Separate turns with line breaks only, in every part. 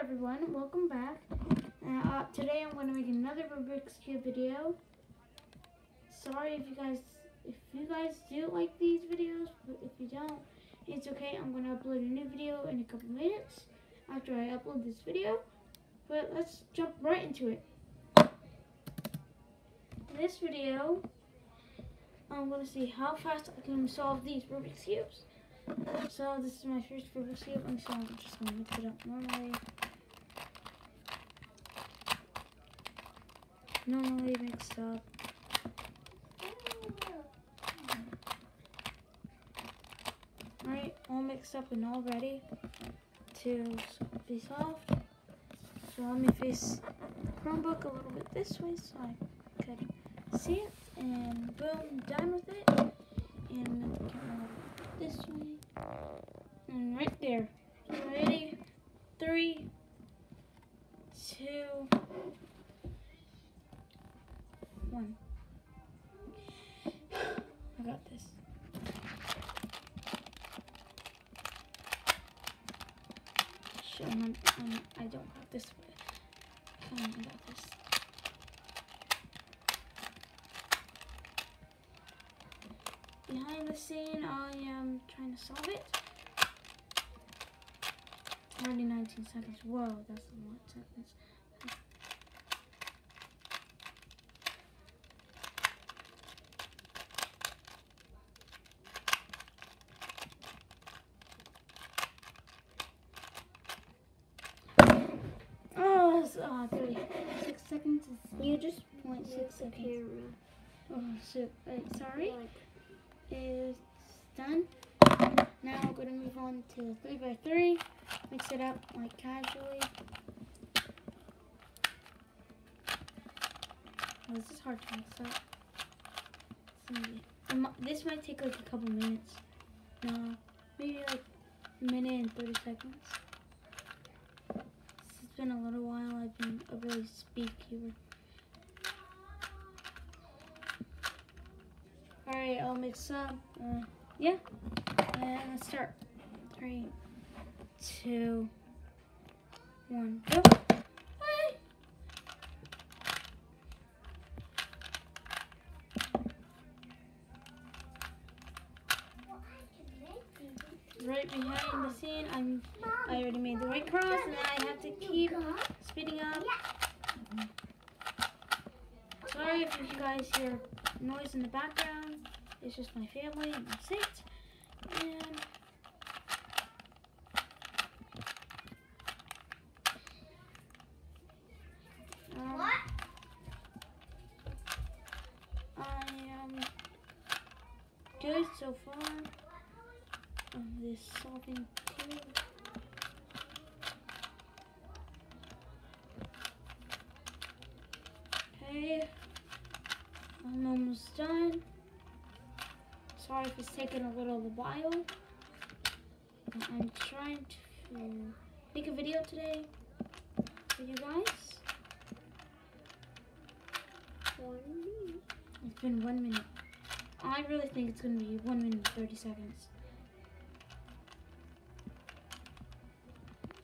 everyone, welcome back. Today I'm going to make another Rubik's Cube video. Sorry if you guys do like these videos, but if you don't, it's okay. I'm going to upload a new video in a couple minutes after I upload this video. But let's jump right into it. In this video, I'm going to see how fast I can solve these Rubik's Cubes. So this is my first Rubik's Cube, and so I'm just going to mix it up normally mixed up. Alright, all mixed up and all ready to be solved. So let me face Chromebook a little bit this way so I could see it, and boom, done with it. And this way, and right there. Ready? 3, 2, 1. I got this. Show them I don't have this. I got this. Behind the scene, I am trying to solve it. Already 19 seconds. Whoa, that's a lot of seconds. Oh, 36 seconds.
You just
0.6 seconds. Oh, so, sorry. It's done. Now we're going to move on to 3x3. Mix it up like casually. Oh, this is hard to mix up. This might take like a couple minutes. No, maybe like a minute and 30 seconds. It's been a little while. I've been a really speed keeper. Alright, I'll mix up. Yeah. And let's start. 3, 2, 1, go. Bye. Right behind the scene, I already made the right cross, and then I have to keep speeding up. Sorry if you guys hear noise in the background. It's just my family, and that's it. And I am good so far on this solving cube. Okay, I'm almost done. Sorry if it's taking a little while. I'm trying to make a video today for you guys.
1 minute.
It's been 1 minute. I really think it's going to be 1 minute and 30 seconds.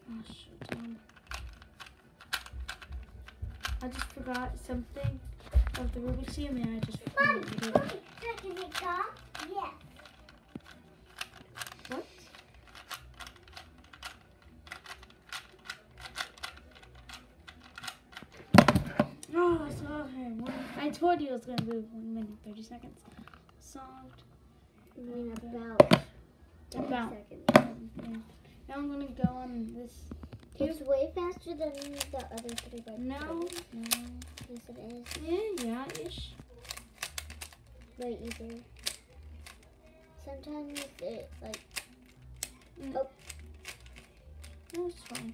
Oh, shit. I just forgot something of the Rubik's Cube, and I just forgot it.
Yes.
What? Oh, it's okay. I told you it was going to be 1 minute, 30 seconds. Solved.
I mean about 30 seconds.
Yeah. Now I'm going to go on this cube.
It's way faster than the other 3x3.
No.
Yes, it is.
Yeah-ish.
Way easier. Sometimes it like. Oh.
No, it's fine.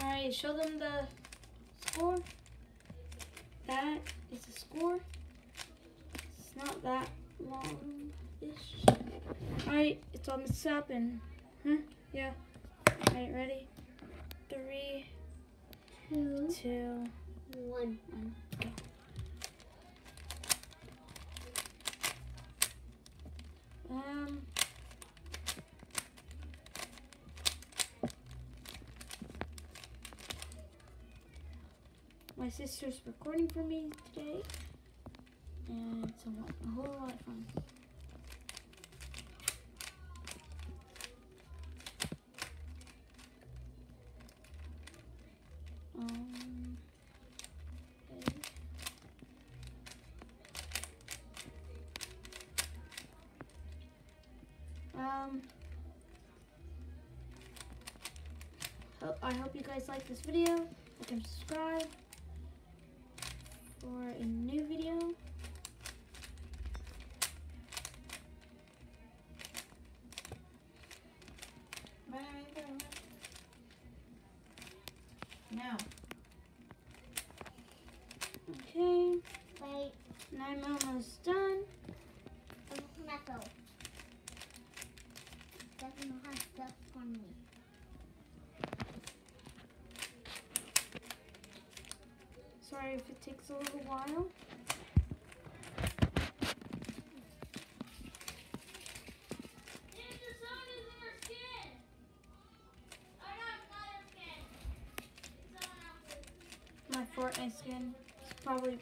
Alright, show them the score. That is the score. It's not that long-ish. Alright, it's all mixed up and, yeah. Alright, ready? 3, 2,
1.
Go. My sister's recording for me today, and it's a whole lot of fun. I hope you guys like this video. Like and subscribe for a new video.
No.
Okay.
Wait.
Now I'm almost done.
Metal. Doesn't know how stuff for me.
Sorry if it takes a little while. My Fortnite skin is probably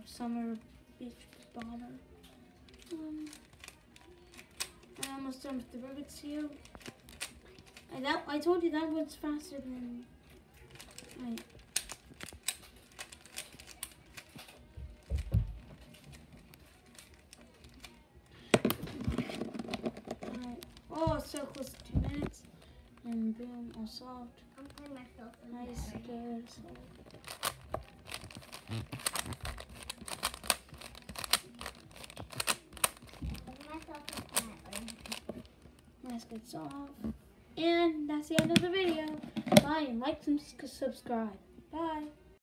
Summer Beach Bomber. I'm almost done with the Rubik's Cube. I told you that one's faster than oh, it's so close to 2 minutes. And boom, all solved.
I'm putting myself in
Nice,
there.
good.
Putting myself in there.
Nice, good solved. And that's the end of the video. Bye, and like and subscribe. Bye.